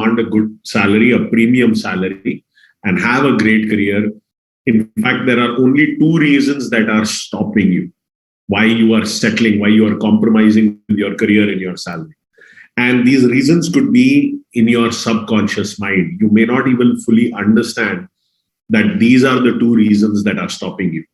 command a good salary, a premium salary, and have a great career. In fact, there are only two reasons that are stopping you. Why you are settling, why you are compromising with your career and your salary. And these reasons could be in your subconscious mind. You may not even fully understand that these are the two reasons that are stopping you.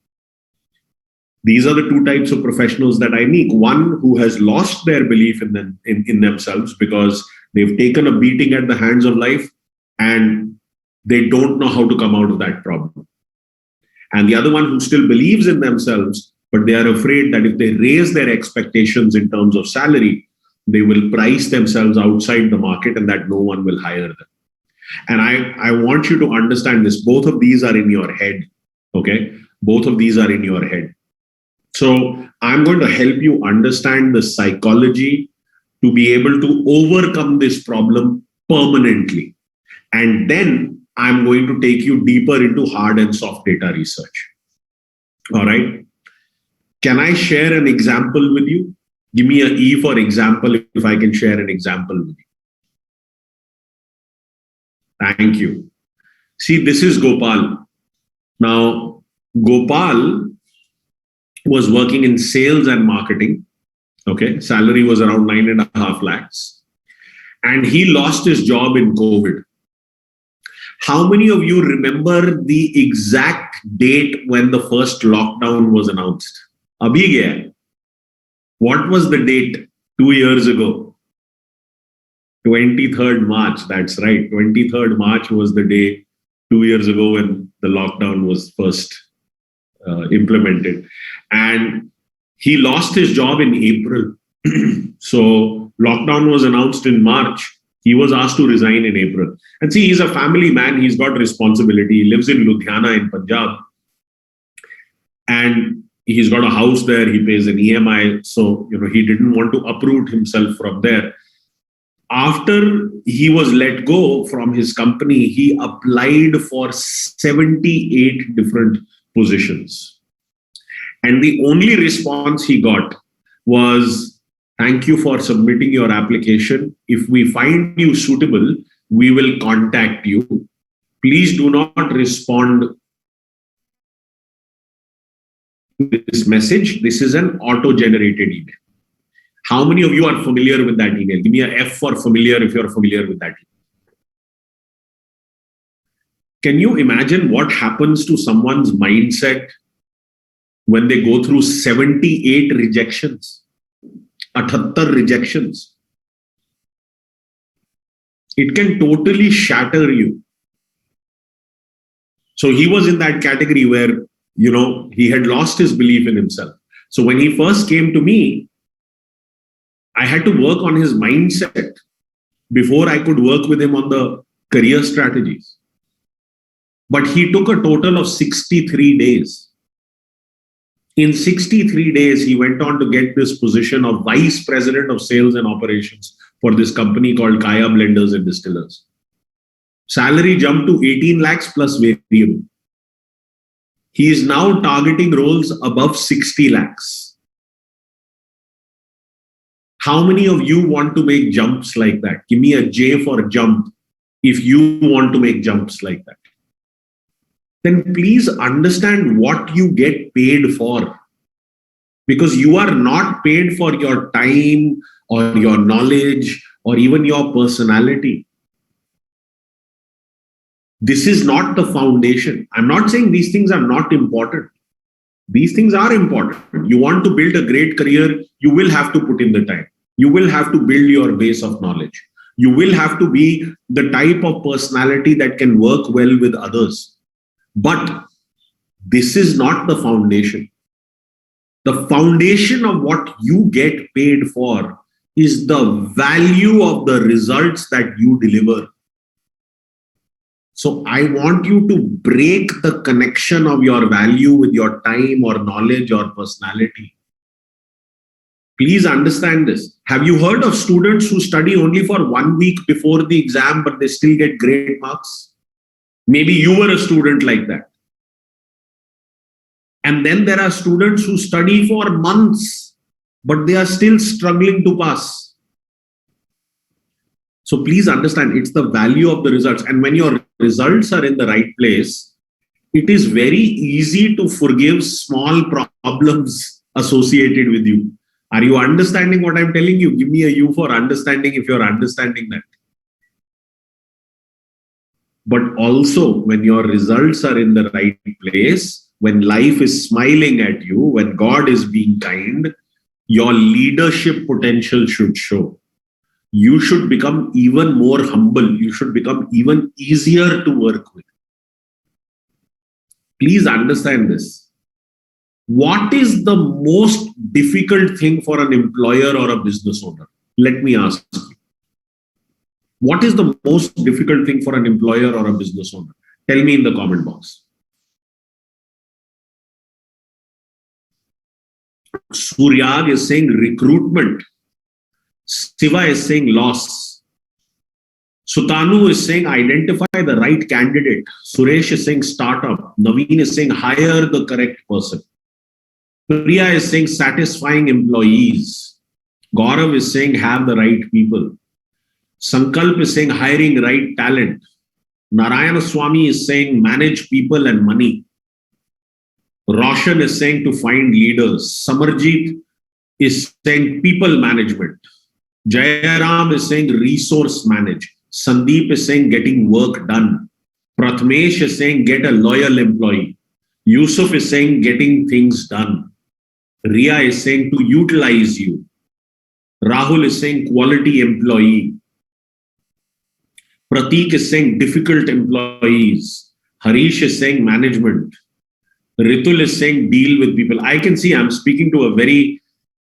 These are the two types of professionals that I meet. One who has lost their belief in themselves because they've taken a beating at the hands of life and they don't know how to come out of that problem. And the other one who still believes in themselves, but they are afraid that if they raise their expectations in terms of salary, they will price themselves outside the market and that no one will hire them. And I want you to understand this. Both of these are in your head. Okay? Both of these are in your head. So I'm going to help you understand the psychology to be able to overcome this problem permanently. And then I'm going to take you deeper into hard and soft data research. All right. Can I share an example with you? Give me an E for example if I can share an example with you. Thank you. See, this is Gopal. Now, Gopal was working in sales and marketing. Okay. Salary was around 9.5 lakhs. And he lost his job in COVID. How many of you remember the exact date when the first lockdown was announced? Abhi gaya. What was the date 2 years ago? 23rd March. That's right. 23rd March was the day 2 years ago when the lockdown was first implemented. And he lost his job in April. So lockdown was announced in March. He was asked to resign in April. And see, he's a family man. He's got responsibility. He lives in Ludhiana in Punjab. And he's got a house there. He pays an EMI. So, he didn't want to uproot himself from there. After he was let go from his company, he applied for 78 different positions. And the only response he got was, "Thank you for submitting your application. If we find you suitable, we will contact you. Please do not respond to this message. This is an auto-generated email." How many of you are familiar with that email? Give me a F for familiar if you're familiar with that. Can you imagine what happens to someone's mindset when they go through 78 rejections? 78 rejections. It can totally shatter you. So he was in that category where, he had lost his belief in himself. So when he first came to me, I had to work on his mindset before I could work with him on the career strategies. But he took a total of 63 days. In 63 days, he went on to get this position of Vice President of Sales and Operations for this company called Kaya Blenders and Distillers. Salary jumped to 18 lakhs plus variable. He is now targeting roles above 60 lakhs. How many of you want to make jumps like that? Give me a J for jump if you want to make jumps like that. Then please understand what you get paid for. Because you are not paid for your time or your knowledge or even your personality. This is not the foundation. I'm not saying these things are not important. These things are important. You want to build a great career, you will have to put in the time. You will have to build your base of knowledge. You will have to be the type of personality that can work well with others. But this is not the foundation. The foundation of what you get paid for is the value of the results that you deliver. So I want you to break the connection of your value with your time or knowledge or personality. Please understand this. Have you heard of students who study only for 1 week before the exam, but they still get great marks? Maybe you were a student like that. And then there are students who study for months, but they are still struggling to pass. So please understand, it's the value of the results. And when your results are in the right place, it is very easy to forgive small problems associated with you. Are you understanding what I'm telling you? Give me a U for understanding if you're understanding that. But also, when your results are in the right place, when life is smiling at you, when God is being kind, your leadership potential should show. You should become even more humble. You should become even easier to work with. Please understand this. What is the most difficult thing for an employer or a business owner? Let me ask you. What is the most difficult thing for an employer or a business owner? Tell me in the comment box. Suryag is saying recruitment. Siva is saying loss. Sutanu is saying identify the right candidate. Suresh is saying startup. Naveen is saying hire the correct person. Priya is saying satisfying employees. Gaurav is saying have the right people. Sankalp is saying hiring right talent. Narayana Swami is saying manage people and money. Roshan is saying to find leaders. Samarjeet is saying people management. Jayaram is saying resource manage. Sandeep is saying getting work done. Pratmesh is saying get a loyal employee. Yusuf is saying getting things done. Ria is saying to utilize you. Rahul is saying quality employee. Prateek is saying difficult employees. Harish is saying management. Ritul is saying deal with people. I can see I'm speaking to a very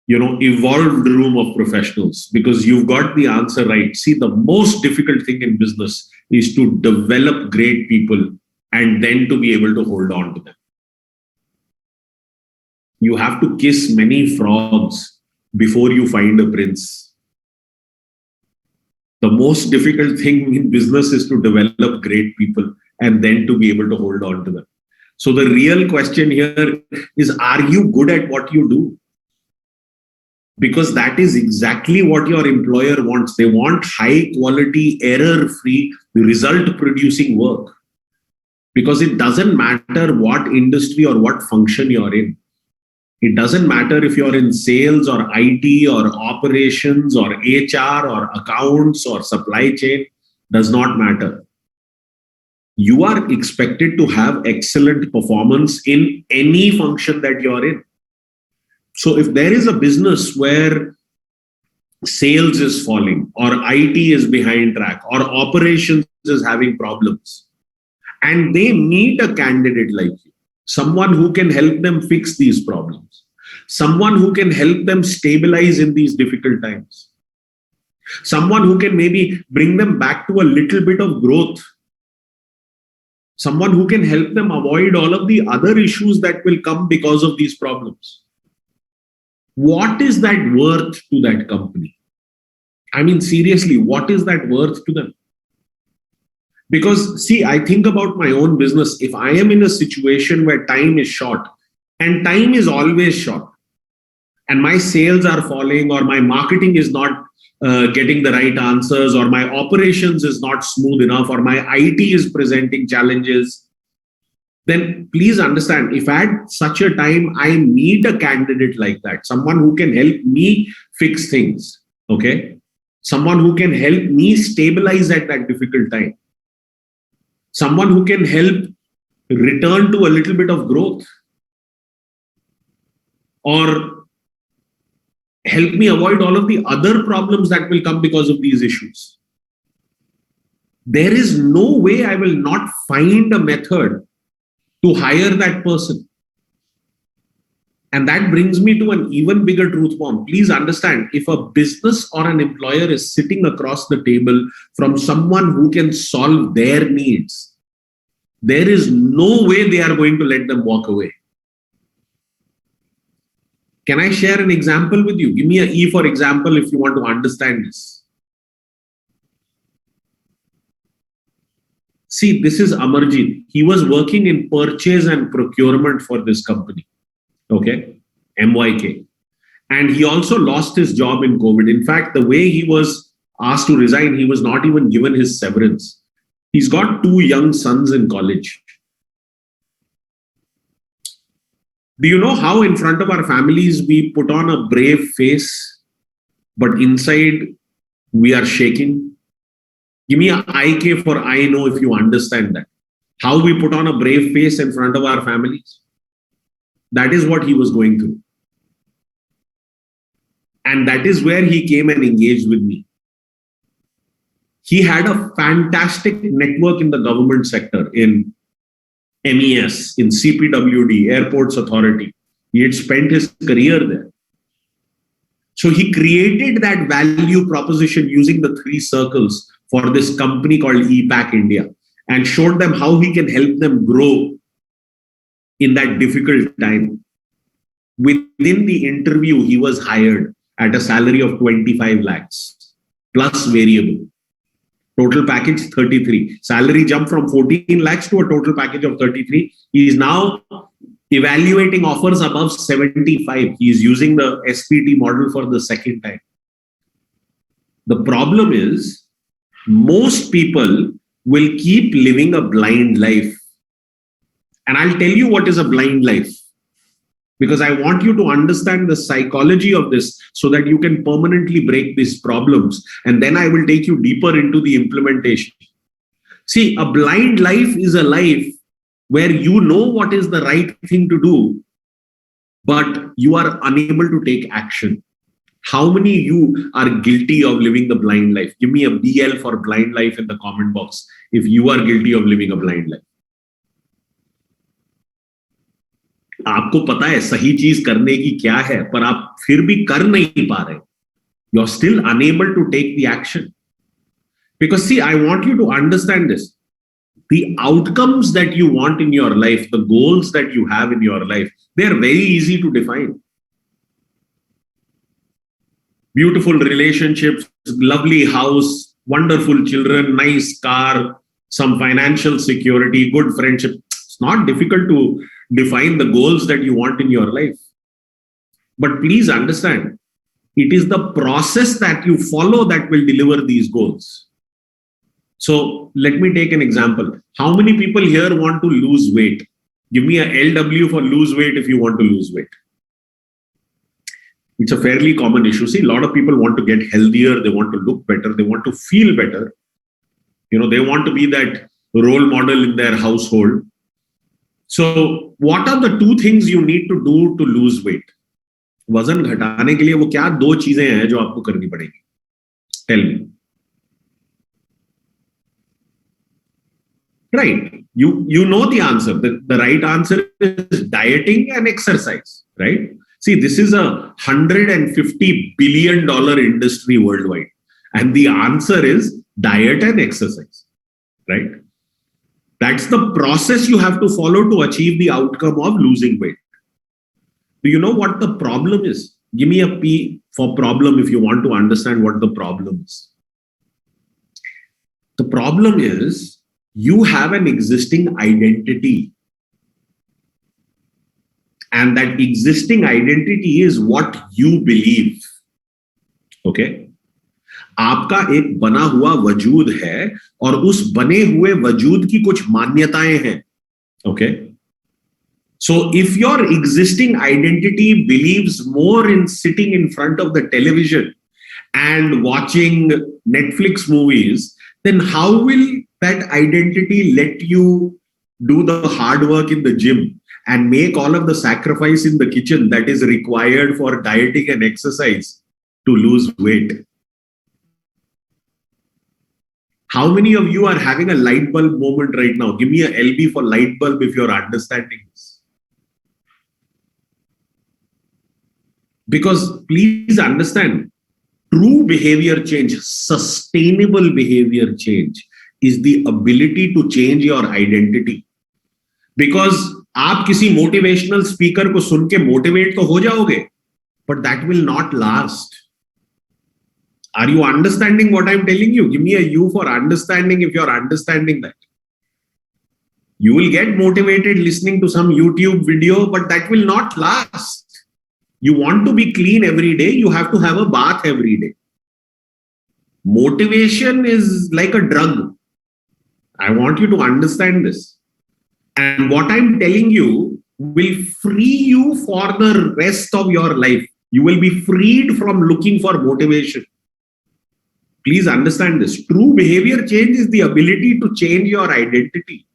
evolved room of professionals because you've got the answer right. See, the most difficult thing in business is to develop great people and then to be able to hold on to them. You have to kiss many frogs before you find a prince. The most difficult thing in business is to develop great people and then to be able to hold on to them. So the real question here is, are you good at what you do? Because that is exactly what your employer wants. They want high quality, error-free, result-producing work. Because it doesn't matter what industry or what function you're in. It doesn't matter if you're in sales or IT or operations or HR or accounts or supply chain, does not matter. You are expected to have excellent performance in any function that you're in. So if there is a business where sales is falling or IT is behind track or operations is having problems and they meet a candidate like you, someone who can help them fix these problems, someone who can help them stabilize in these difficult times, someone who can maybe bring them back to a little bit of growth, someone who can help them avoid all of the other issues that will come because of these problems. What is that worth to that company? I mean, seriously, what is that worth to them? Because, see, I think about my own business. If I am in a situation where time is short, and time is always short, and my sales are falling, or my marketing is not getting the right answers, or my operations is not smooth enough, or my IT is presenting challenges, then please understand, if at such a time I need a candidate like that, someone who can help me fix things, okay? Someone who can help me stabilize at that difficult time. Someone who can help return to a little bit of growth. Or help me avoid all of the other problems that will come because of these issues. There is no way I will not find a method to hire that person. And that brings me to an even bigger truth bomb. Please understand, if a business or an employer is sitting across the table from someone who can solve their needs, there is no way they are going to let them walk away. Can I share an example with you? Give me an E for example if you want to understand this. See, this is Amarjit. He was working in purchase and procurement for this company. Okay, MYK. And he also lost his job in COVID. In fact, the way he was asked to resign. He was not even given his severance. He's got 2 young sons in college. Do you know how in front of our families we put on a brave face, but inside we are shaking? Give me an IK for I know if you understand that. How we put on a brave face in front of our families. That is what he was going through. And that is where he came and engaged with me. He had a fantastic network in the government sector, in MES, in CPWD, Airports Authority. He had spent his career there. So he created that value proposition using the 3 circles for this company called EPAC India, and showed them how he can help them grow in that difficult time. Within the interview, he was hired at a salary of 25 lakhs plus variable. Total package 33. Salary jumped from 14 lakhs to a total package of 33. He is now evaluating offers above 75. He is using the SPT model for the second time. The problem is, most people will keep living a blind life. And I'll tell you what is a blind life, because I want you to understand the psychology of this so that you can permanently break these problems. And then I will take you deeper into the implementation. See, a blind life is a life where you know what is the right thing to do, but you are unable to take action. How many of you are guilty of living the blind life? Give me a BL for blind life in the comment box if you are guilty of living a blind life. आपको पता है सही चीज करने की क्या है, पर आप फिर भी कर नहीं पा रहे. You're still unable to take the action. Because see, I want you to understand this. The outcomes that you want in your life, the goals that you have in your life, they're very easy to define. Beautiful relationships, lovely house, wonderful children, nice car, some financial security, good friendship. It's not difficult to define the goals that you want in your life. But please understand, it is the process that you follow that will deliver these goals. So let me take an example. How many people here want to lose weight? Give me a LW for lose weight if you want to lose weight. It's a fairly common issue. See, a lot of people want to get healthier. They want to look better. They want to feel better. You know, they want to be that role model in their household. So what are the 2 things you need to do to lose weight? वजन घटाने के लिए वो क्या 2 चीजें हैं जो आपको करनी पड़ेगी? Tell me. Right. You know the answer. The right answer is dieting and exercise, right? See, this is a $150 billion industry worldwide. And the answer is diet and exercise, right? That's the process you have to follow to achieve the outcome of losing weight. Do you know what the problem is? Give me a P for problem if you want to understand what the problem is. The problem is you have an existing identity. And that existing identity is what you believe. Okay? आपका एक बना हुआ वजूद है और उस बने हुए वजूद की कुछ मान्यताएं हैं. Okay? So if your existing identity believes more in sitting in front of the television and watching Netflix movies, then how will that identity let you do the hard work in the gym and make all of the sacrifice in the kitchen that is required for dieting and exercise to lose weight? How many of you are having a light bulb moment right now? Give me a LB for light bulb if you're understanding this. Because please understand, true behavior change, sustainable behavior change is the ability to change your identity. Because आप किसी motivational speaker को सुन के motivate तो हो जाओगे, but that will not last. Are you understanding what I'm telling you? Give me a U for understanding if you're understanding that. You will get motivated listening to some YouTube video, but that will not last. You want to be clean every day, you have to have a bath every day. Motivation is like a drug. I want you to understand this. And what I'm telling you will free you for the rest of your life. You will be freed from looking for motivation. Please understand this. True behavior change is the ability to change your identity.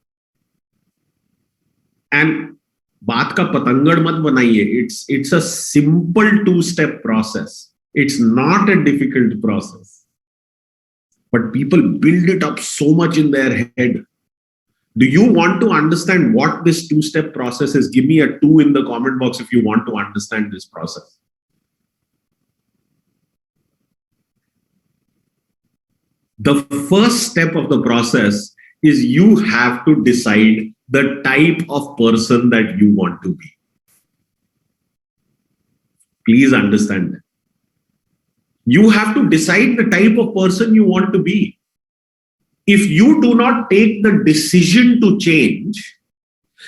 And बात का पतंगड़ मत बनाइए. It's a simple two-step process. It's not a difficult process. But people build it up so much in their head. Do you want to understand what this two-step process is? Give me a 2 in the comment box if you want to understand this process. The first step of the process is you have to decide the type of person that you want to be. Please understand that. You have to decide the type of person you want to be. If you do not take the decision to change,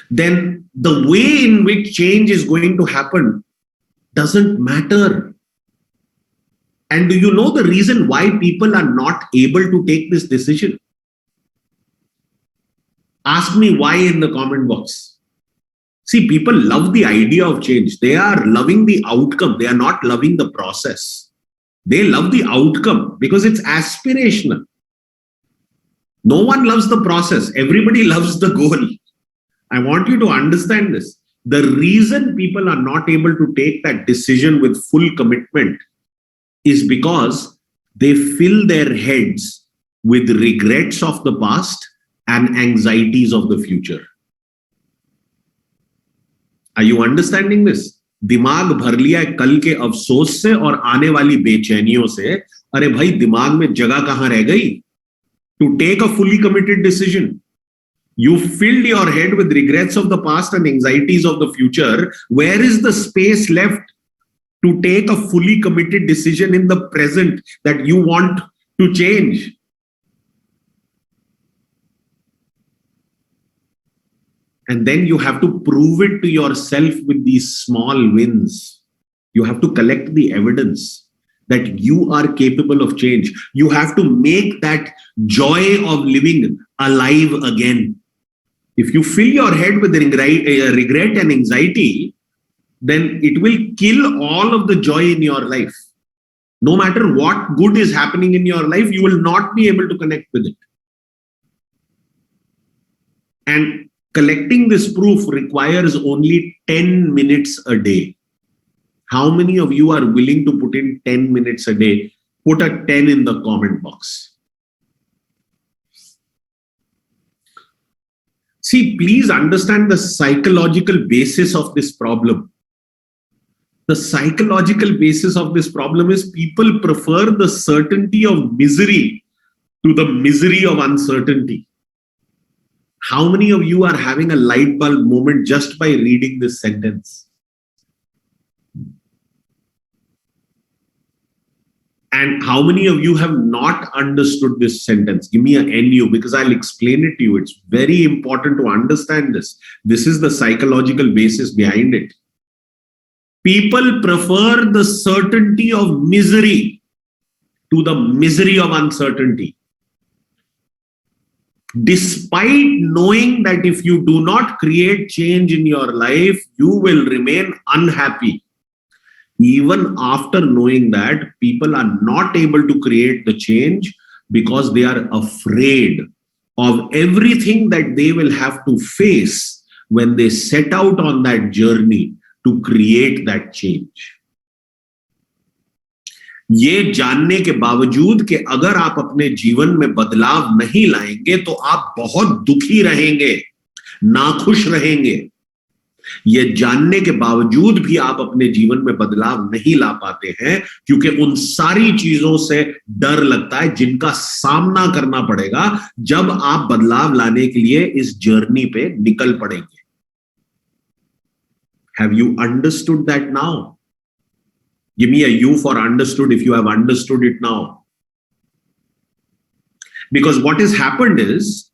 then the way in which change is going to happen doesn't matter. And do you know the reason why people are not able to take this decision? Ask me why in the comment box. See, people love the idea of change. They are loving the outcome. They are not loving the process. They love the outcome because it's aspirational. No one loves the process. Everybody loves the goal. I want you to understand this. The reason people are not able to take that decision with full commitment is because they fill their heads with regrets of the past and anxieties of the future. Are you understanding this? दिमाग भर लिया है कल के अफसोस से और आने वाली बेचैनियों से. अरे भाई, दिमाग में जगह कहां रह गई to take a fully committed decision? You filled your head with regrets of the past and anxieties of the future. Where is the space left to take a fully committed decision in the present that you want to change? And then you have to prove it to yourself with these small wins. You have to collect the evidence that you are capable of change. You have to make that joy of living alive again. If you fill your head with regret and anxiety, then it will kill all of the joy in your life. No matter what good is happening in your life, you will not be able to connect with it. And collecting this proof requires only 10 minutes a day. How many of you are willing to put in 10 minutes a day? Put a 10 in the comment box. See, please understand the psychological basis of this problem. The psychological basis of this problem is people prefer the certainty of misery to the misery of uncertainty. How many of you are having a light bulb moment just by reading this sentence? And how many of you have not understood this sentence? Give me an NU because I'll explain it to you. It's very important to understand this. This is the psychological basis behind it. People prefer the certainty of misery to the misery of uncertainty. Despite knowing that if you do not create change in your life, you will remain unhappy. Even after knowing that, people are not able to create the change because they are afraid of everything that they will have to face when they set out on that journey to create that change. ये जानने के बावजूद कि अगर आप अपने जीवन में बदलाव नहीं लाएंगे तो आप बहुत दुखी रहेंगे, नाखुश रहेंगे. ये जानने के बावजूद भी आप अपने जीवन में बदलाव नहीं ला पाते हैं क्योंकि उन सारी चीजों से डर लगता है जिनका सामना करना पड़ेगा जब आप बदलाव लाने के लिए इस जर्नी पे निकल पड़ेंगे. Have you understood that now? Give me a U for understood if you have understood it now. Because what has happened is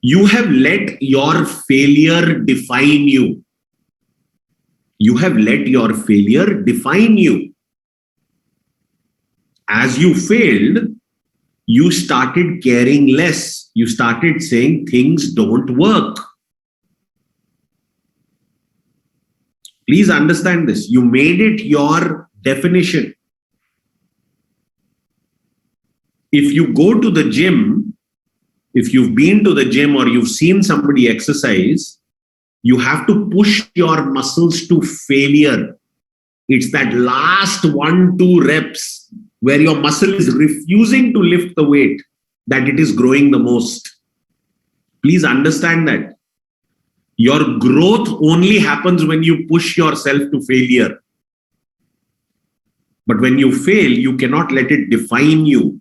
you have let your failure define you. You have let your failure define you. As you failed, you started caring less. You started saying things don't work. Please understand this. You made it your definition. If you go to the gym, if you've been to the gym or you've seen somebody exercise, you have to push your muscles to failure. It's that last 1-2 reps where your muscle is refusing to lift the weight that it is growing the most. Please understand that. Your growth only happens when you push yourself to failure. But when you fail, you cannot let it define you.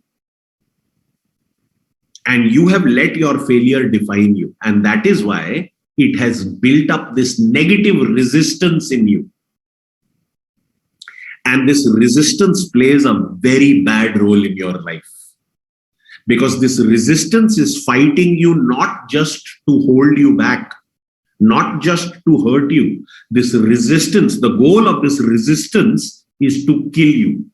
And you have let your failure define you. And that is why it has built up this negative resistance in you. And this resistance plays a very bad role in your life. Because this resistance is fighting you not just to hold you back, not just to hurt you. This resistance, the goal of this resistance is to kill you.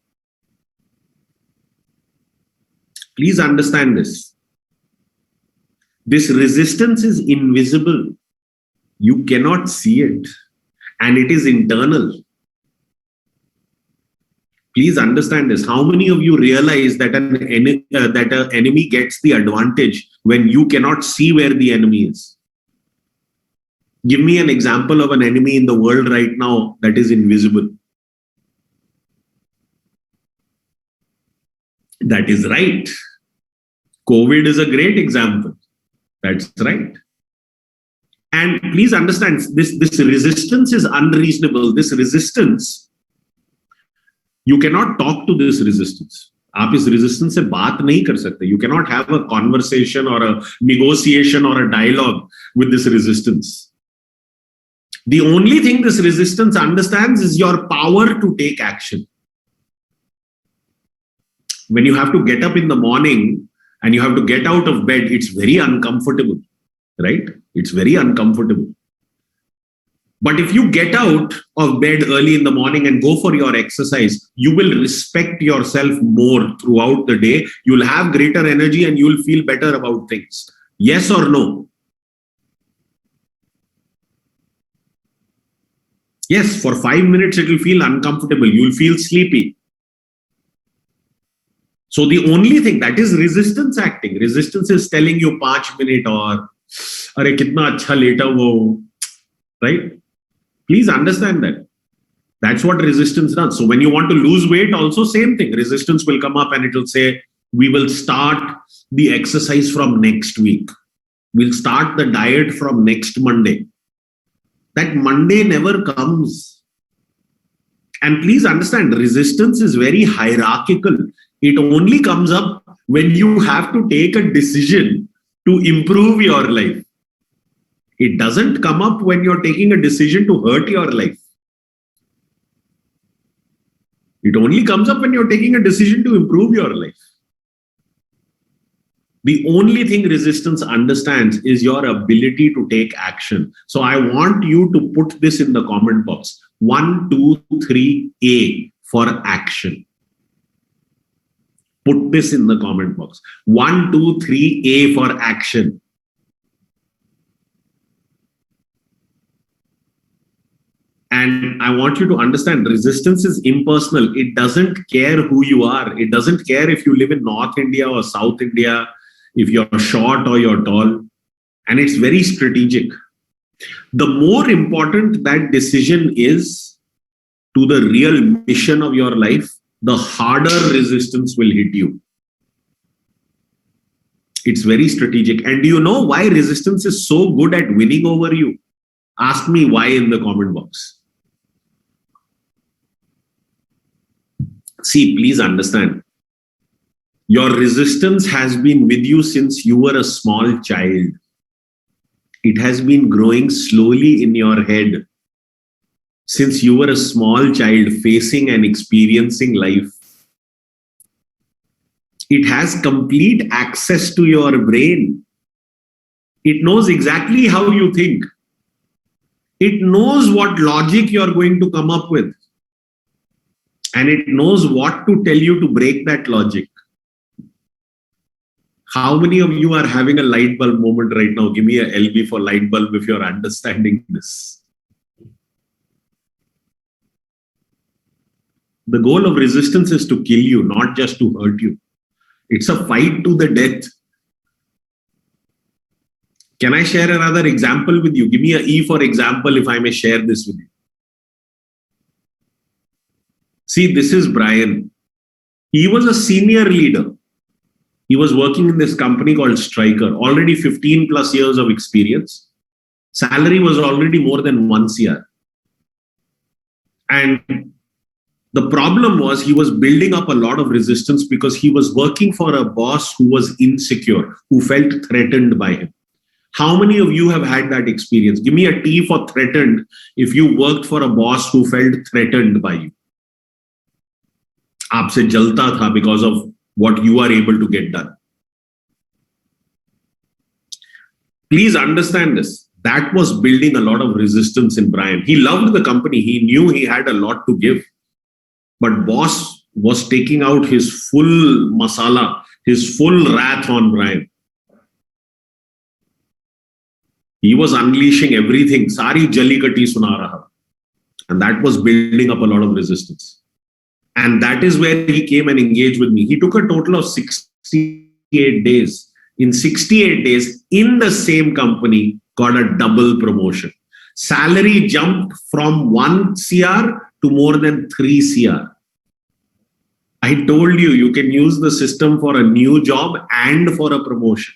Please understand this. This resistance is invisible. You cannot see it. And it is internal. Please understand this. How many of you realize that an enemy gets the advantage when you cannot see where the enemy is? Give me an example of an enemy in the world right now that is invisible. That is right. COVID is a great example. That's right. And please understand, this resistance is unreasonable. This resistance, you cannot talk to this resistance. आप इस resistance से बात नहीं कर सकते. You cannot have a conversation or a negotiation or a dialogue with this resistance. The only thing this resistance understands is your power to take action. When you have to get up in the morning and you have to get out of bed, it's very uncomfortable, right? It's very uncomfortable. But if you get out of bed early in the morning and go for your exercise, you will respect yourself more throughout the day. You'll have greater energy and you'll feel better about things. Yes or no? Yes, for 5 minutes, it will feel uncomfortable. You'll feel sleepy. So the only thing, that is resistance acting. Resistance is telling you 5 minutes or, "Arey, kitna acha leta wo," right? Please understand that. That's what resistance does. So when you want to lose weight, also same thing. Resistance will come up and it will say, we will start the exercise from next week. We'll start the diet from next Monday. That Monday never comes. And please understand, resistance is very hierarchical. It only comes up when you have to take a decision to improve your life. It doesn't come up when you're taking a decision to hurt your life. It only comes up when you're taking a decision to improve your life. The only thing resistance understands is your ability to take action. So I want you to put this in the comment box. 1, 2, 3, A for action. Put this in the comment box. 1, 2, 3, A for action. And I want you to understand, resistance is impersonal. It doesn't care who you are. It doesn't care if you live in North India or South India, if you're short or you're tall. And it's very strategic. The more important that decision is to the real mission of your life, the harder resistance will hit you. It's very strategic. And do you know why resistance is so good at winning over you? Ask me why in the comment box. See, please understand. Your resistance has been with you since you were a small child. It has been growing slowly in your head since you were a small child facing and experiencing life. It has complete access to your brain. It knows exactly how you think. It knows what logic you're going to come up with. And it knows what to tell you to break that logic. How many of you are having a light bulb moment right now? Give me a LB for light bulb if you're understanding this. The goal of resistance is to kill you, not just to hurt you. It's a fight to the death. Can I share another example with you? Give me a E for example if I may share this with you. See, this is Brian. He was a senior leader. He was working in this company called Striker, already 15 plus years of experience. Salary was already more than 1 CR. And the problem was he was building up a lot of resistance because he was working for a boss who was insecure, who felt threatened by him. How many of you have had that experience? Give me a T for threatened if you worked for a boss who felt threatened by you. Aapse jalta tha because of what you are able to get done. Please understand this. That was building a lot of resistance in Brian. He loved the company. He knew he had a lot to give. But boss was taking out his full masala, his full wrath on Brian. He was unleashing everything. Sari jalikati suna raha. And that was building up a lot of resistance. And that is where he came and engaged with me. He took a total of 68 days. In 68 days, in the same company, got a double promotion. Salary jumped from 1 CR to more than 3 CR. I told you, you can use the system for a new job and for a promotion.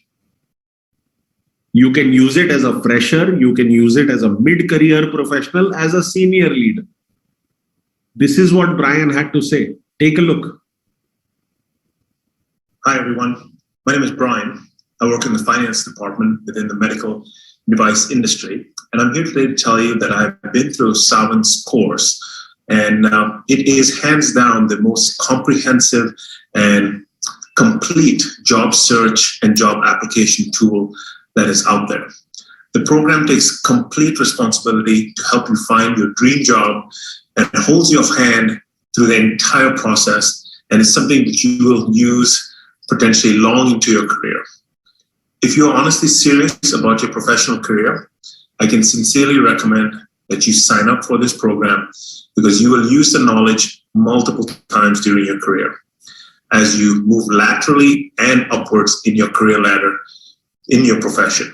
You can use it as a fresher, you can use it as a mid-career professional, as a senior leader. This is what Brian had to say. Take a look. Hi, everyone. My name is Brian. I work in the finance department within the medical device industry. And I'm here today to tell you that I've been through Savan's course. And it is hands down the most comprehensive and complete job search and job application tool that is out there. The program takes complete responsibility to help you find your dream job and holds your hand through the entire process. And it's something that you will use potentially long into your career. If you're honestly serious about your professional career, I can sincerely recommend that you sign up for this program because you will use the knowledge multiple times during your career as you move laterally and upwards in your career ladder in your profession.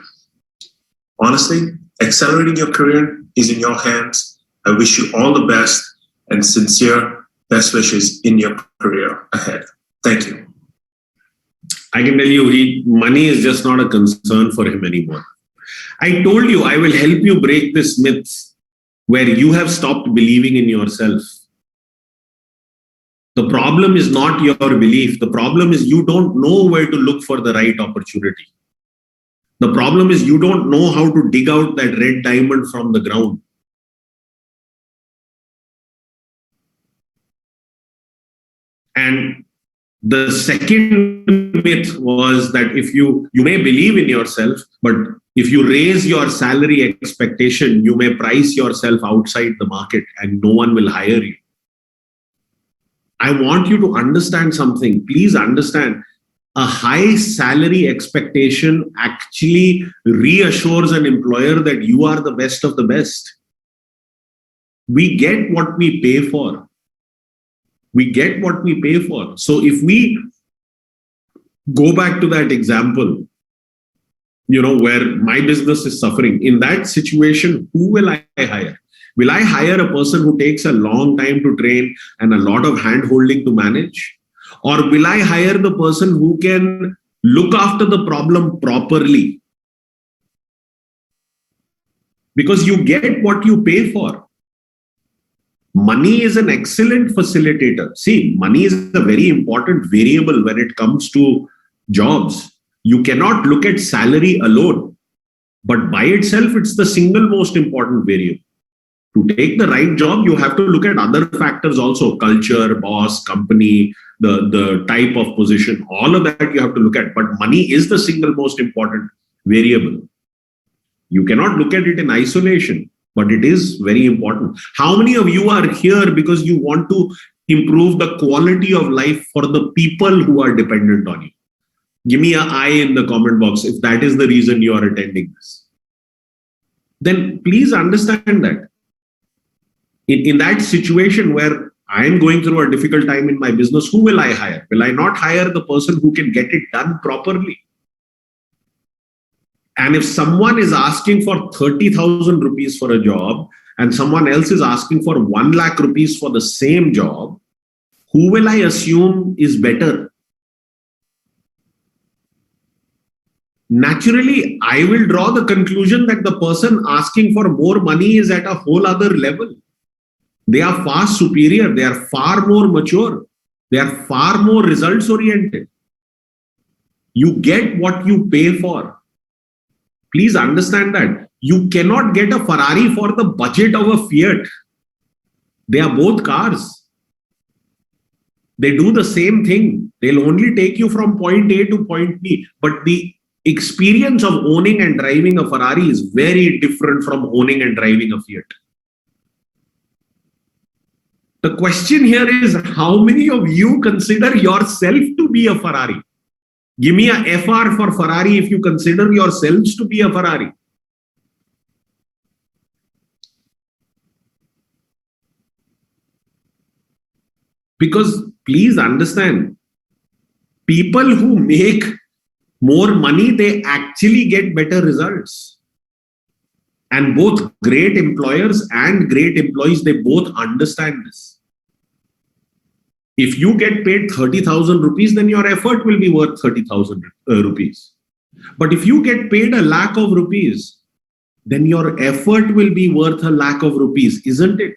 Honestly, accelerating your career is in your hands. I wish you all the best and sincere best wishes in your career ahead. Thank you. I can tell you, money is just not a concern for him anymore. I told you, I will help you break this myth where you have stopped believing in yourself. The problem is not your belief. The problem is you don't know where to look for the right opportunity. The problem is you don't know how to dig out that red diamond from the ground. And the second myth was that if you may believe in yourself, but if you raise your salary expectation, you may price yourself outside the market and no one will hire you. I want you to understand something. Please understand, a high salary expectation actually reassures an employer that you are the best of the best. We get what we pay for. We get what we pay for. So if we go back to that example, where my business is suffering, in that situation, who will I hire? Will I hire a person who takes a long time to train and a lot of hand-holding to manage? Or will I hire the person who can look after the problem properly? Because you get what you pay for. Money is an excellent facilitator. See, money is a very important variable when it comes to jobs. You cannot look at salary alone, but by itself, it's the single most important variable. To take the right job, you have to look at other factors also: culture, boss, company, the type of position, all of that you have to look at. But money is the single most important variable. You cannot look at it in isolation, but it is very important. How many of you are here because you want to improve the quality of life for the people who are dependent on you? Give me an I in the comment box if that is the reason you are attending this. Then please understand that in that situation where I am going through a difficult time in my business, who will I hire? Will I not hire the person who can get it done properly? And if someone is asking for 30,000 rupees for a job and someone else is asking for 1 lakh rupees for the same job, who will I assume is better? Naturally, I will draw the conclusion that the person asking for more money is at a whole other level. They are far superior. They are far more mature. They are far more results oriented. You get what you pay for. Please understand that. You cannot get a Ferrari for the budget of a Fiat. They are both cars. They do the same thing. They'll only take you from point A to point B. But the experience of owning and driving a Ferrari is very different from owning and driving a Fiat. The question here is, how many of you consider yourself to be a Ferrari? Give me a FR for Ferrari if you consider yourselves to be a Ferrari. Because please understand, people who make more money, they actually get better results. And both great employers and great employees, they both understand this. If you get paid 30,000 rupees, then your effort will be worth 30,000 rupees. But if you get paid 1 lakh of rupees, then your effort will be worth 1 lakh of rupees, isn't it?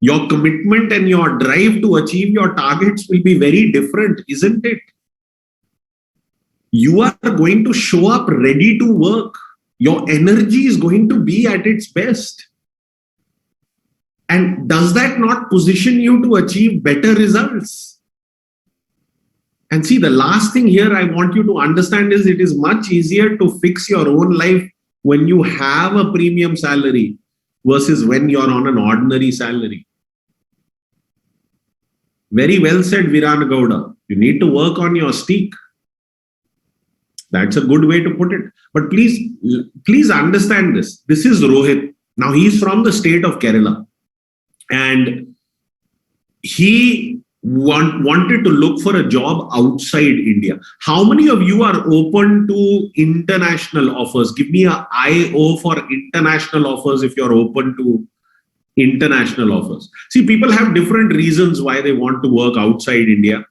Your commitment and your drive to achieve your targets will be very different, isn't it? You are going to show up ready to work. Your energy is going to be at its best. And does that not position you to achieve better results? And see, the last thing here I want you to understand is it is much easier to fix your own life when you have a premium salary versus when you're on an ordinary salary. Very well said, Viran Gowda. You need to work on your steak. That's a good way to put it. But please understand this. This is Rohit. Now he's from the state of Kerala. And he wanted to look for a job outside India. How many of you are open to international offers? Give me an IO for international offers if you're open to international offers. See, people have different reasons why they want to work outside India.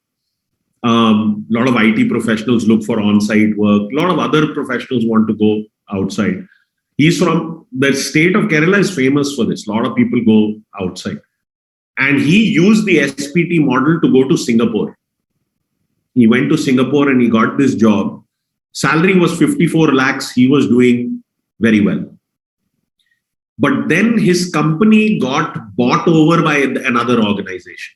A lot of IT professionals look for on-site work. A lot of other professionals want to go outside. He's from the state of Kerala is famous for this. A lot of people go outside. And he used the SPT model to go to Singapore. He went to Singapore and he got this job. Salary was 54 lakhs. He was doing very well. But then his company got bought over by another organization.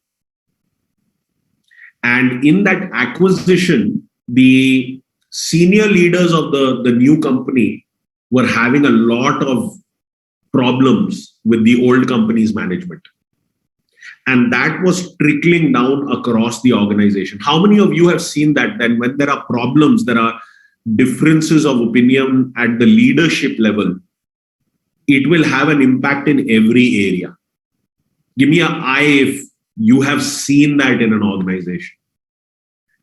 And in that acquisition, the senior leaders of the new company were having a lot of problems with the old company's management. And that was trickling down across the organization. How many of you have seen that then when there are problems, there are differences of opinion at the leadership level, it will have an impact in every area. Give me an I if you have seen that in an organization.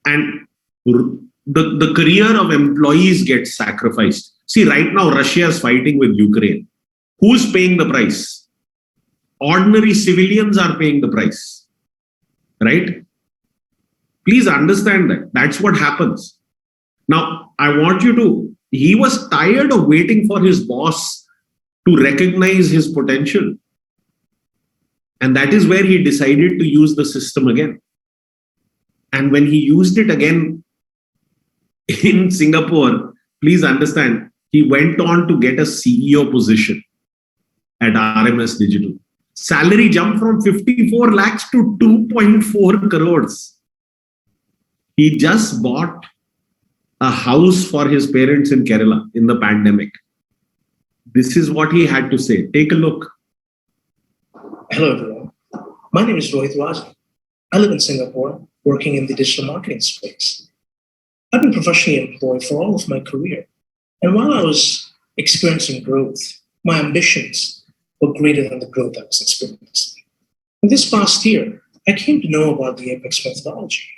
And the career of employees gets sacrificed. See, right now, Russia is fighting with Ukraine. Who's paying the price? Ordinary civilians are paying the price, right? Please understand that. That's what happens. Now, I want you to, he was tired of waiting for his boss to recognize his potential. And that is where he decided to use the system again. And when he used it again in Singapore, please understand, he went on to get a CEO position at RMS Digital. Salary jumped from 54 lakhs to 2.4 crores. He just bought a house for his parents in Kerala in the pandemic. This is what he had to say. Take a look. Hello, everyone. My name is Rohit Rajan. I live in Singapore, working in the digital marketing space. I've been professionally employed for all of my career. And while I was experiencing growth, my ambitions were greater than the growth I was experiencing. In this past year, I came to know about the Apex methodology,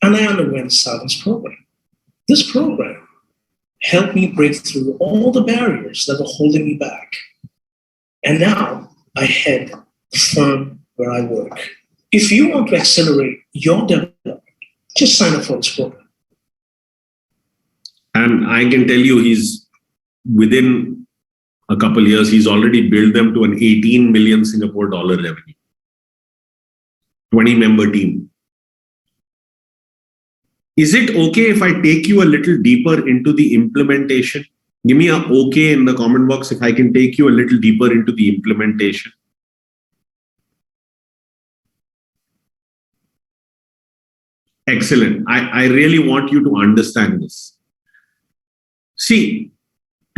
and I underwent Savan's program. This program helped me break through all the barriers that were holding me back. And now I head the firm where I work. If you want to accelerate your development, just sign up for this program. And I can tell you, he's within a couple of years, he's already built them to an 18 million Singapore dollar revenue. 20-member team. Is it okay if I take you a little deeper into the implementation? Give me a okay in the comment box if I can take you a little deeper into the implementation. Excellent. I really want you to understand this. See,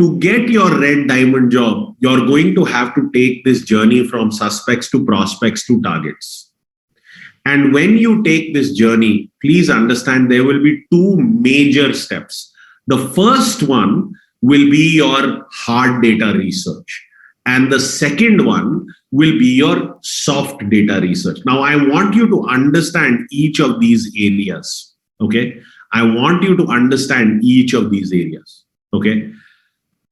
to get your red diamond job, you're going to have to take this journey from suspects to prospects to targets. And when you take this journey, please understand there will be two major steps. The first one will be your hard data research. And the second one will be your soft data research. Now, I want you to understand each of these areas. Okay. I want you to understand each of these areas. Okay.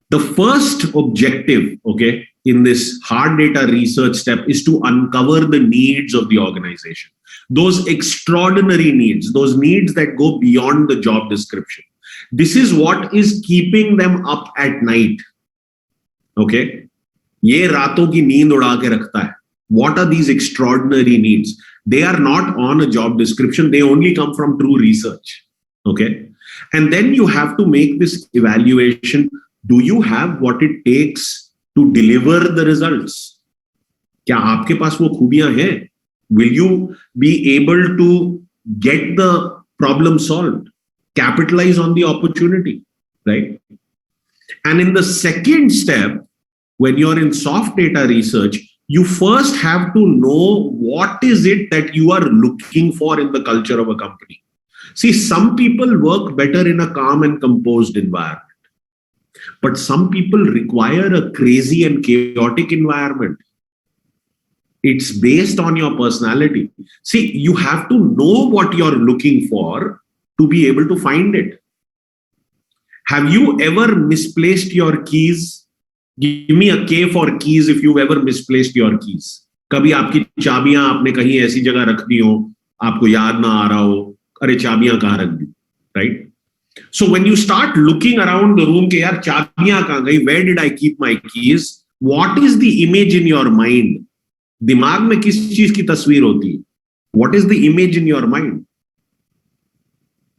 The first objective, okay, in this hard data research step is to uncover the needs of the organization. Those extraordinary needs, those needs that go beyond the job description. This is what is keeping them up at night. Okay. ये रातों की नींद उड़ा के रखता है. What are these extraordinary needs? They are not on a job description. They only come from true research. Okay. And then you have to make this evaluation. Do you have what it takes to deliver the results? क्या आपके पास वो खूबियां हैं? Will you be able to get the problem solved? Capitalize on the opportunity, right? And in the second step, when you're in soft data research, you first have to know what is it that you are looking for in the culture of a company. See, some people work better in a calm and composed environment, but some people require a crazy and chaotic environment. It's based on your personality. See, you have to know what you're looking for to be able to find it. Have you ever misplaced your keys? Give me a K for keys if you've ever misplaced your keys. कभी आपकी चाबियां आपने कहीं ऐसी जगह रख दी हो, आपको याद ना आ रहा हो, अरे चाबियां कहाँ रख दी, right? So when you start looking around the room के यार चाबियां कहाँ गई, where did I keep my keys? What is the image in your mind? दिमाग में किस चीज की तस्वीर होती है? What is the image in your mind?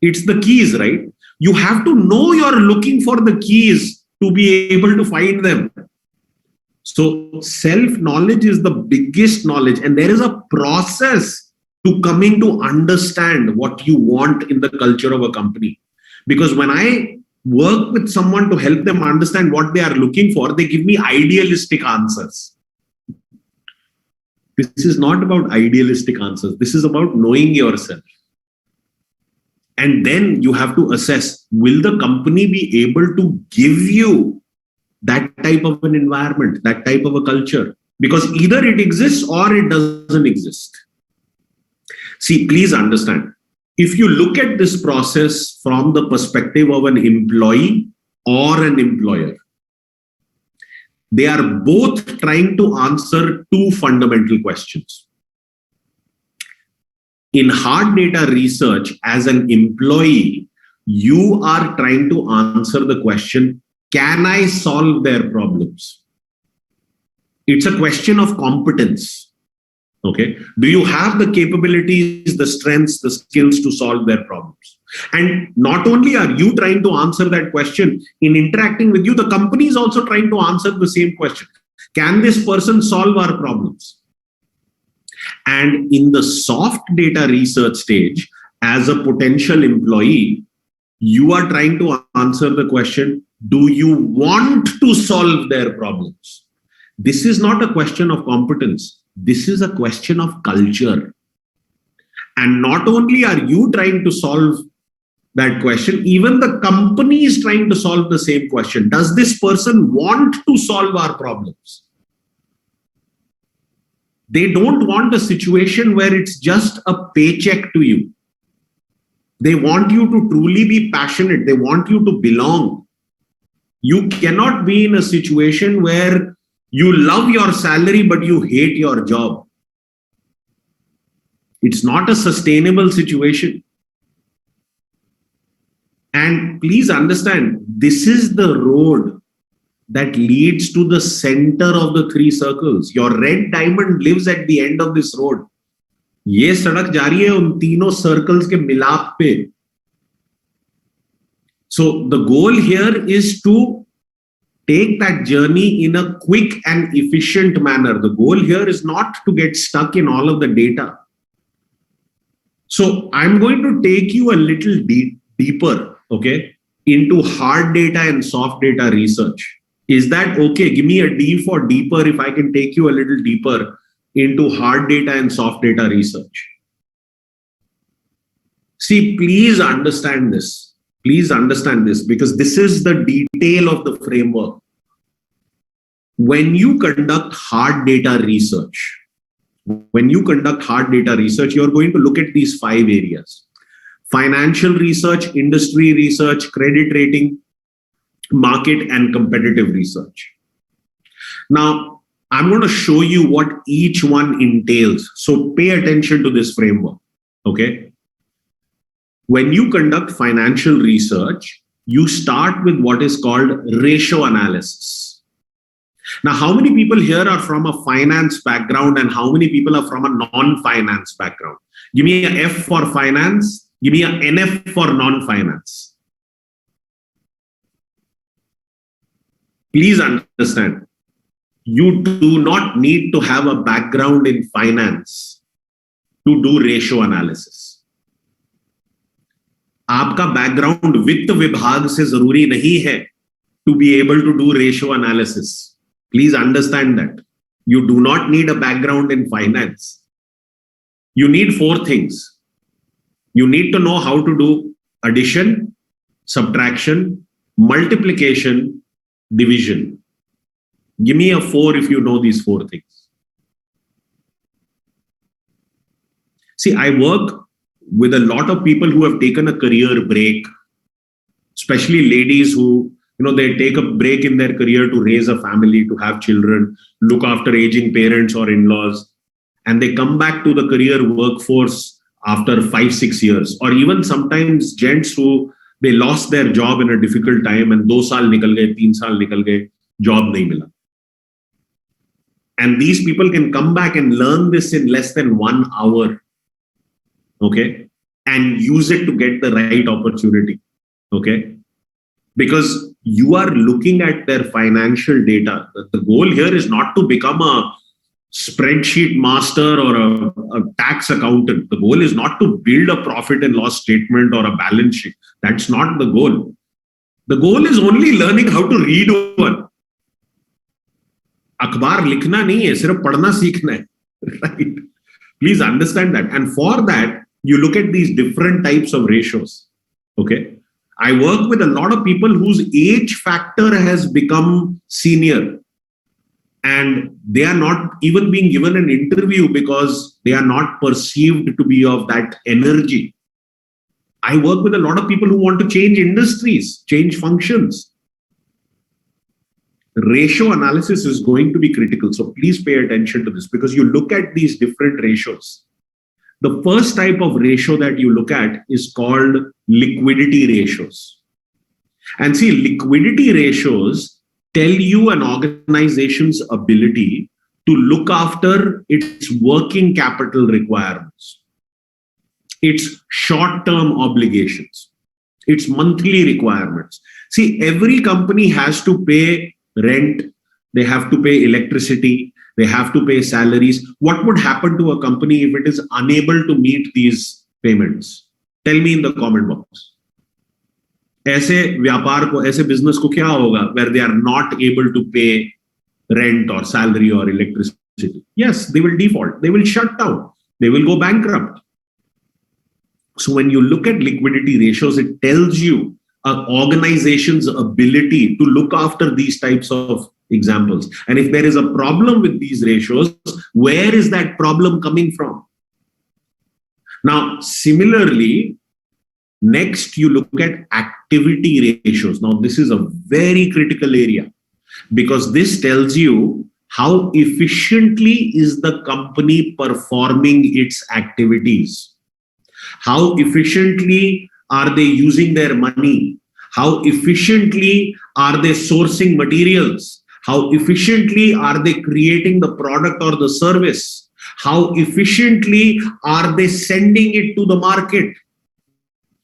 It's the keys, right? You have to know you're looking for the keys to be able to find them. So self-knowledge is the biggest knowledge, and there is a process to coming to understand what you want in the culture of a company. Because when I work with someone to help them understand what they are looking for, they give me idealistic answers. This is not about idealistic answers. This is about knowing yourself. And then you have to assess, will the company be able to give you that type of an environment, that type of a culture? Because either it exists or it doesn't exist. See, please understand, if you look at this process from the perspective of an employee or an employer, they are both trying to answer two fundamental questions. In hard data research, as an employee, you are trying to answer the question, can I solve their problems? It's a question of competence. Okay. Do you have the capabilities, the strengths, the skills to solve their problems? And not only are you trying to answer that question, in interacting with you, the company is also trying to answer the same question. Can this person solve our problems? And in the soft data research stage, as a potential employee, you are trying to answer the question, do you want to solve their problems? This is not a question of competence. This is a question of culture. And not only are you trying to solve that question, even the company is trying to solve the same question. Does this person want to solve our problems? They don't want a situation where it's just a paycheck to you. They want you to truly be passionate. They want you to belong. You cannot be in a situation where you love your salary, but you hate your job. It's not a sustainable situation. And please understand, this is the road that leads to the center of the three circles. Your red diamond lives at the end of this road. ये सड़क जा रही है उन तीनों circles के मिलाप पे. So the goal here is to take that journey in a quick and efficient manner. The goal here is not to get stuck in all of the data. So I'm going to take you a little deeper, okay, into hard data and soft data research. Is that okay? Give me a D for deeper if I can take you a little deeper into hard data and soft data research. See, please understand this. Please understand this, because this is the detail of the framework. When you conduct hard data research, you're going to look at these 5 areas: financial research, industry research, credit rating, market, and competitive research. Now, I'm going to show you what each one entails. So pay attention to this framework, okay? When you conduct financial research, you start with what is called ratio analysis. Now, how many people here are from a finance background and how many people are from a non-finance background? Give me a F for finance. Give me a NF for non-finance. Please understand, you do not need to have a background in finance to do ratio analysis. आपका background वित्त विभाग से जरूरी नहीं है to be able to do ratio analysis. Please understand that. You do not need a background in finance. You need 4 things. You need to know how to do addition, subtraction, multiplication, division. Give me a 4 if you know these 4 things. See, I work with a lot of people who have taken a career break, especially ladies who, they take a break in their career to raise a family, to have children, look after aging parents or in-laws, and they come back to the career workforce after 5-6 years, or even sometimes gents who they lost their job in a difficult time and 2 saal nikal gaye, 3 saal nikal gaye, job nahi mila. And these people can come back and learn this in less than 1 hour, okay, and use it to get the right opportunity, okay, because you are looking at their financial data. The goal here is not to become a spreadsheet master or a tax accountant. The goal is not to build a profit and loss statement or a balance sheet. That's not the goal. The goal is only learning how to read one. अखबार लिखना नहीं है, सिर्फ पढ़ना सीखना है, right? Please understand that. And for that, you look at these different types of ratios, okay? I work with a lot of people whose age factor has become senior, and they are not even being given an interview because they are not perceived to be of that energy. I work with a lot of people who want to change industries, change functions. Ratio analysis is going to be critical. So please pay attention to this, because you look at these different ratios. The first type of ratio that you look at is called liquidity ratios. And see, liquidity ratios tell you an organization's ability to look after its working capital requirements, its short-term obligations, its monthly requirements. See, every company has to pay rent, they have to pay electricity, they have to pay salaries. What would happen to a company if it is unable to meet these payments? Tell me in the comment box. ऐसे व्यापार को, ऐसे business को क्या होगा where they are not able to pay rent or salary or electricity solvency. Yes, they will default. They will shut down. They will go bankrupt. So when you look at liquidity ratios, it tells you an organization's ability to look after these types of examples. And if there is a problem with these ratios, where is that problem coming from? Now, similarly, next you look at activity ratios. Now, this is a very critical area because this tells you how efficiently is the company performing its activities. How efficiently are they using their money? How efficiently are they sourcing materials? How efficiently are they creating the product or the service? How efficiently are they sending it to the market?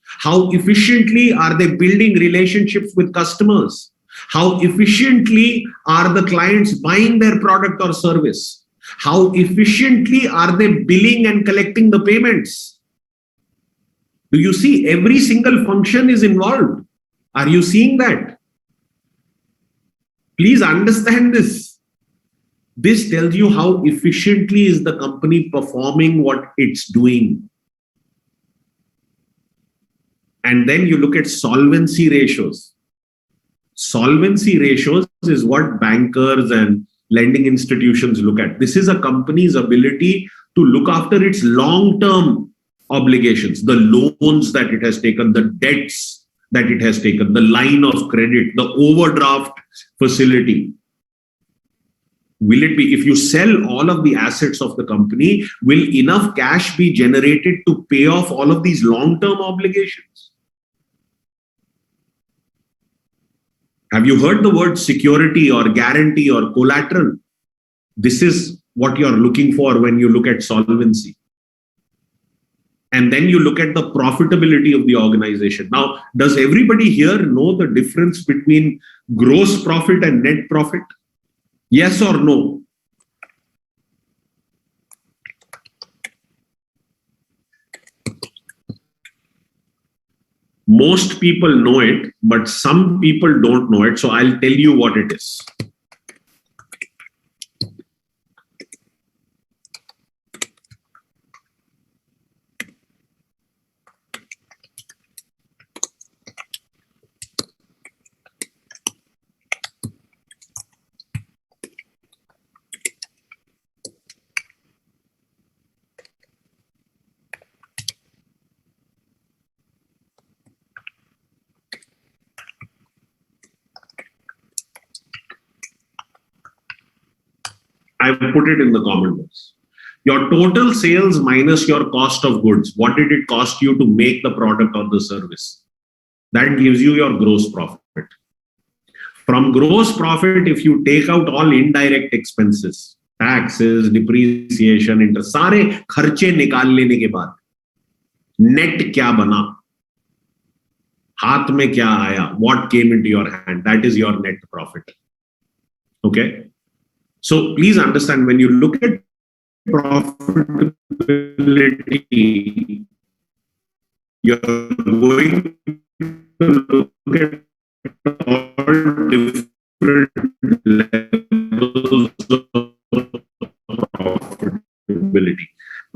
How efficiently are they building relationships with customers? How efficiently are the clients buying their product or service? How efficiently are they billing and collecting the payments? Do you see every single function is involved? Are you seeing that? Please understand this. This tells you how efficiently is the company performing what it's doing. And then you look at solvency ratios. Solvency ratios is what bankers and lending institutions look at. This is a company's ability to look after its long-term obligations, the loans that it has taken, the debts that it has taken, the line of credit, the overdraft facility. Will it be, if you sell all of the assets of the company, will enough cash be generated to pay off all of these long-term obligations? Have you heard the word security or guarantee or collateral? This is what you're looking for when you look at solvency. And then you look at the profitability of the organization. Now, does everybody here know the difference between gross profit and net profit? Yes or no? Most people know it, but some people don't know it. So I'll tell you what it is. I've put it in the comment box. Your total sales minus your cost of goods. What did it cost you to make the product or the service? That gives you your gross profit. From gross profit, if you take out all indirect expenses, taxes, depreciation, interest, सारे खर्चे निकाल लेने के बाद net क्या बना? हाथ में क्या आया? What came into your hand? That is your net profit. Okay? So please understand, when you look at profitability, you're going to look at all different levels of profitability.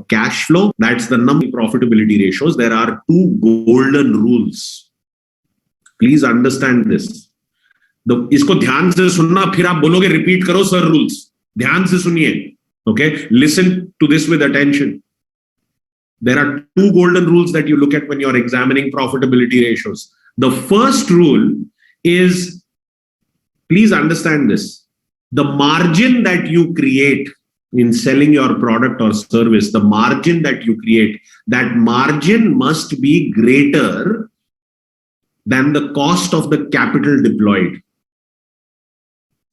Cash flow, that's the number of profitability ratios. There are two golden rules. Please understand this. इसको ध्यान से सुनना, फिर आप बोलोगे repeat करो sir rules. ध्यान से सुनिए. Okay, listen to this with attention. There are two golden rules that you look at when you're examining profitability ratios. The first rule is, please understand this, the margin that you create in selling your product or service, the margin that you create, that margin must be greater than the cost of the capital deployed.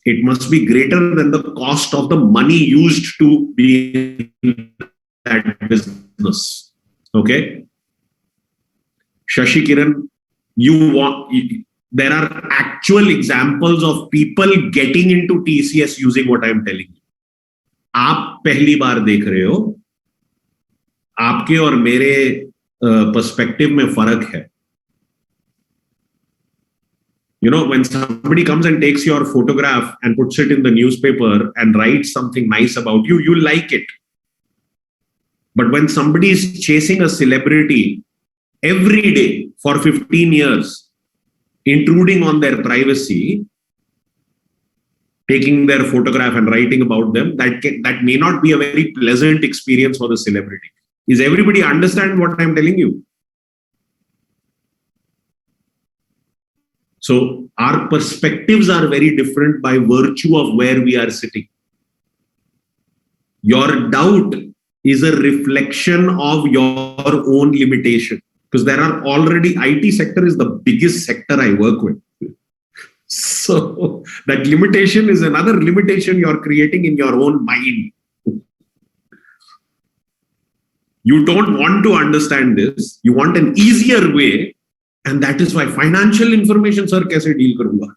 It must be greater than the cost of the money used to be in that business. Okay? Shashi Kiran, there are actual examples of people getting into TCS using what I am telling you. आप पहली बार देख रहे हो, आपके और मेरे perspective में फर्क है. When somebody comes and takes your photograph and puts it in the newspaper and writes something nice about you, you like it. But when somebody is chasing a celebrity every day for 15 years, intruding on their privacy, taking their photograph and writing about them, that may not be a very pleasant experience for the celebrity. Is everybody understand what I'm telling you? So our perspectives are very different by virtue of where we are sitting. Your doubt is a reflection of your own limitation, because there are already, IT sector is the biggest sector I work with. So that limitation is another limitation you're creating in your own mind. You don't want to understand this. You want an easier way. And that is why financial information, sir, kaise deal karunga?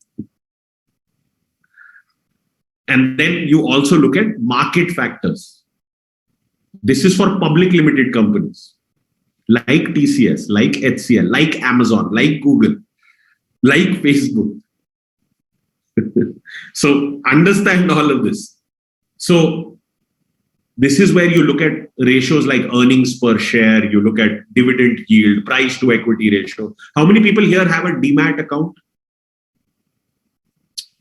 And then you also look at market factors. This is for public limited companies like TCS, like HCL, like Amazon, like Google, like Facebook. So understand all of this. So this is where you look at ratios like earnings per share, you look at dividend yield, price to equity ratio. How many people here have a demat account?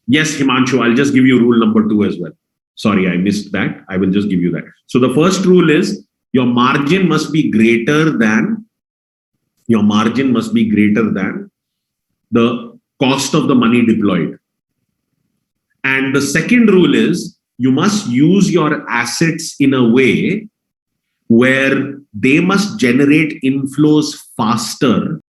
Yes, Himanshu, I'll just give you rule number 2 as well. Sorry, I missed that. I will just give you that. So the first rule is your margin must be greater than the cost of the money deployed. And the second rule is you must use your assets in a way where they must generate inflows faster